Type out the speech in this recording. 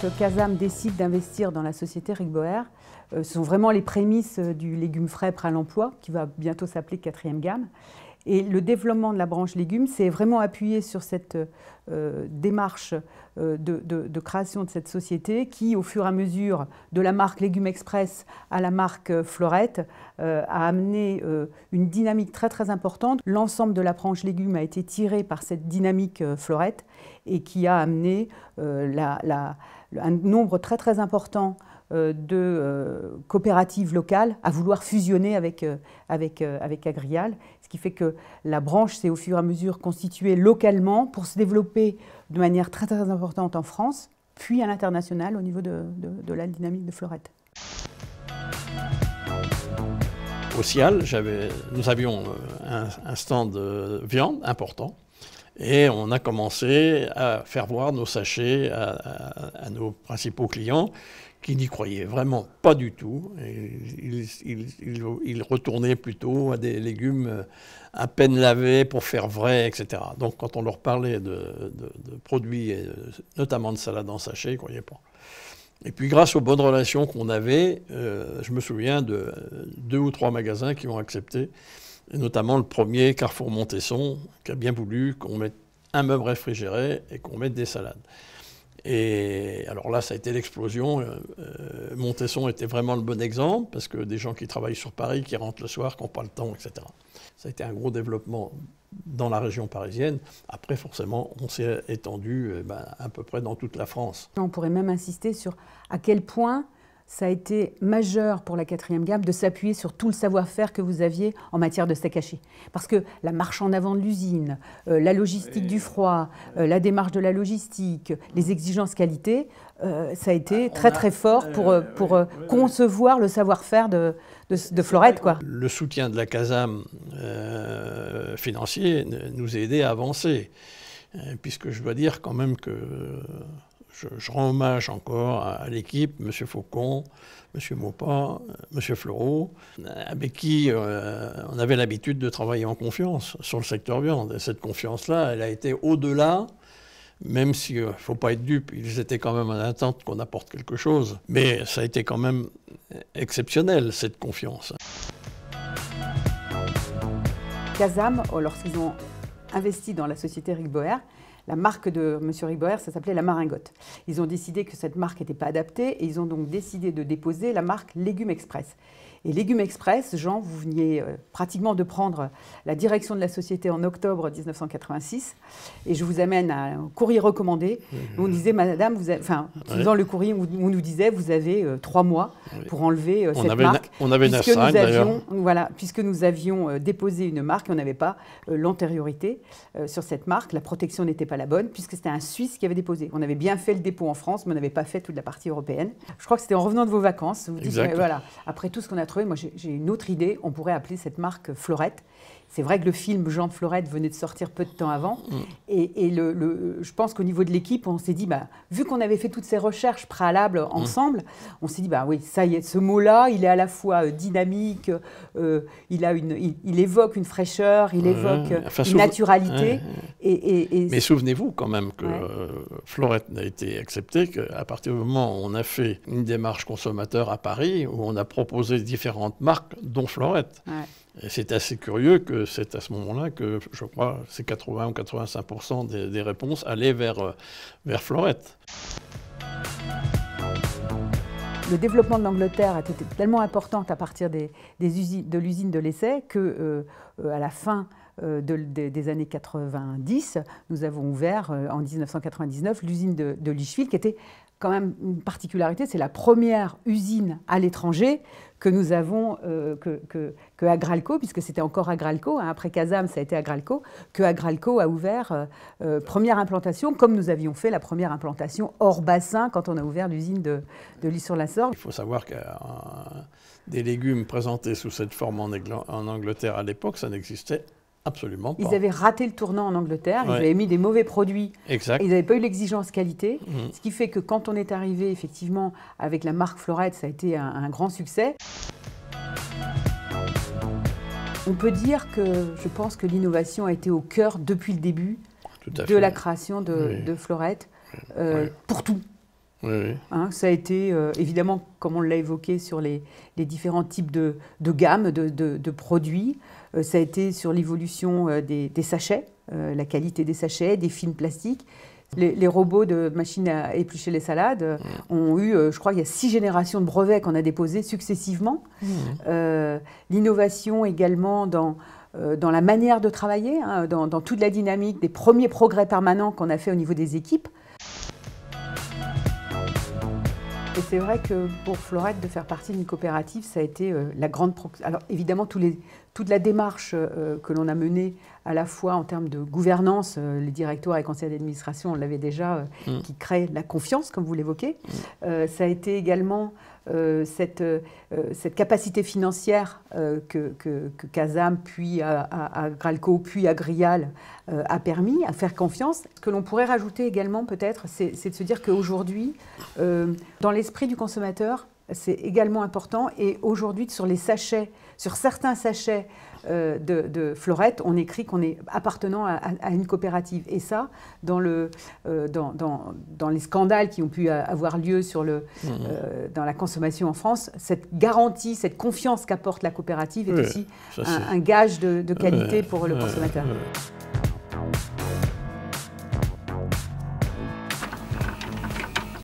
Casam décide d'investir dans la société Rigboer, ce sont vraiment les prémices du légume frais prêt à l'emploi, qui va bientôt s'appeler quatrième gamme. Et le développement de la branche légumes s'est vraiment appuyé sur cette démarche de création de cette société qui, au fur et à mesure de la marque Légumes Express à la marque Fleurette, a amené une dynamique très très importante. L'ensemble de la branche légumes a été tiré par cette dynamique Fleurette et qui a amené un nombre très très important de coopératives locales à vouloir fusionner avec Agrial, ce qui fait que la branche s'est au fur et à mesure constituée localement pour se développer de manière très très importante en France, puis à l'international au niveau de la dynamique de Fleurette. Au Cial, nous avions un stand de viande important et on a commencé à faire voir nos sachets à nos principaux clients qui n'y croyaient vraiment pas du tout. Ils retournaient plutôt à des légumes à peine lavés pour faire vrai, etc. Donc quand on leur parlait de produits, notamment de salade en sachet, ils ne croyaient pas. Et puis grâce aux bonnes relations qu'on avait, je me souviens de 2 ou 3 magasins qui ont accepté, et notamment le premier, Carrefour Montesson, qui a bien voulu qu'on mette un meuble réfrigéré et qu'on mette des salades. Et alors là, ça a été l'explosion. Montesson était vraiment le bon exemple, parce que des gens qui travaillent sur Paris, qui rentrent le soir, qui n'ont pas le temps, etc. Ça a été un gros développement dans la région parisienne. Après, forcément, on s'est étendu à peu près dans toute la France. On pourrait même insister sur à quel point ça a été majeur pour la quatrième gamme de s'appuyer sur tout le savoir-faire que vous aviez en matière de steak haché. Parce que la marche en avant de l'usine, la logistique du froid, la démarche de la logistique, les exigences qualité, ça a été très très fort pour concevoir le savoir-faire de Fleurette, quoi. Le soutien de la Casam financier nous a aidés à avancer. Puisque je dois dire quand même que je rends hommage encore à l'équipe, M. Faucon, M. Maupas, M. Fleureau, avec qui on avait l'habitude de travailler en confiance sur le secteur viande. Et cette confiance-là, elle a été au-delà, même s'il ne faut pas être dupe, ils étaient quand même en attente qu'on apporte quelque chose. Mais ça a été quand même exceptionnel, cette confiance. Casam, lorsqu'ils ont investi dans la société Rigboer, la marque de M. Rigboer, ça s'appelait la Maringotte. Ils ont décidé que cette marque n'était pas adaptée et ils ont donc décidé de déposer la marque Légumes Express. Et Légumes Express, Jean, vous veniez pratiquement de prendre la direction de la société en octobre 1986 et je vous amène à un courrier recommandé où on disait, madame, dans le courrier où on nous disait, vous avez 3 mois pour enlever cette marque. On avait une astreinte d'ailleurs. Voilà, puisque nous avions déposé une marque et on n'avait pas l'antériorité sur cette marque. La protection n'était pas la bonne puisque c'était un Suisse qui avait déposé. On avait bien fait le dépôt en France, mais on n'avait pas fait toute la partie européenne. Je crois que c'était en revenant de vos vacances. Vous dites, voilà, après tout ce qu'on a trouvé, moi j'ai une autre idée, on pourrait appeler cette marque Fleurette. C'est vrai que le film Jean de Fleurette venait de sortir peu de temps avant. Et je pense qu'au niveau de l'équipe, on s'est dit, vu qu'on avait fait toutes ces recherches préalables ensemble, on s'est dit, oui, ça y est, ce mot-là, il est à la fois dynamique, il évoque une fraîcheur, il évoque une naturalité. Mais souvenez-vous quand même que Fleurette n'a été acceptée qu'à partir du moment où on a fait une démarche consommateur à Paris, où on a proposé différentes marques, dont Fleurette. Et c'est assez curieux que c'est à ce moment-là que, je crois, c'est 80 ou 85% des réponses allaient vers Fleurette. Le développement de l'Angleterre a été tellement important à partir de l'usine de l'Essai qu'à la fin des années 90, nous avons ouvert en 1999 l'usine de Lichfield, qui était quand même une particularité, c'est la première usine à l'étranger que nous avons, que Agralco, puisque c'était encore Agralco, après Casam ça a été Agralco, que Agralco a ouvert première implantation, comme nous avions fait la première implantation hors bassin quand on a ouvert l'usine de Lys-sur-la-Sorgue. Il faut savoir que des légumes présentés sous cette forme en Angleterre à l'époque, ça n'existait absolument pas. Ils avaient raté le tournant en Angleterre, ils avaient mis des mauvais produits, exact. Ils n'avaient pas eu l'exigence qualité, ce qui fait que quand on est arrivé effectivement avec la marque Fleurette, ça a été un grand succès. On peut dire que je pense que l'innovation a été au cœur depuis le début de la création de Fleurette, pour tout. Oui, oui. Hein, ça a été, évidemment, comme on l'a évoqué, sur les différents types de gammes de produits. Ça a été sur l'évolution des sachets, la qualité des sachets, des films plastiques. Les robots de machines à éplucher les salades ont eu, je crois, il y a 6 générations de brevets qu'on a déposés successivement. L'innovation également dans la manière de travailler, hein, dans toute la dynamique des premiers progrès permanents qu'on a fait au niveau des équipes. Et c'est vrai que pour Florette, de faire partie d'une coopérative, ça a été la grande... Alors évidemment, toute la démarche que l'on a menée, à la fois en termes de gouvernance, les directoires et conseils d'administration, on l'avait déjà, qui crée la confiance, comme vous l'évoquez. Ça a été également cette capacité financière que Casam, puis à Gralco, puis à Grial a permis à faire confiance. Ce que l'on pourrait rajouter également peut-être, c'est de se dire qu'aujourd'hui, dans l'esprit du consommateur, c'est également important. Et aujourd'hui, sur les sachets, sur certains sachets de Florette, on écrit qu'on est appartenant à une coopérative. Et ça, dans les scandales qui ont pu avoir lieu dans la consommation en France, cette garantie, cette confiance qu'apporte la coopérative est aussi un gage de qualité pour le consommateur.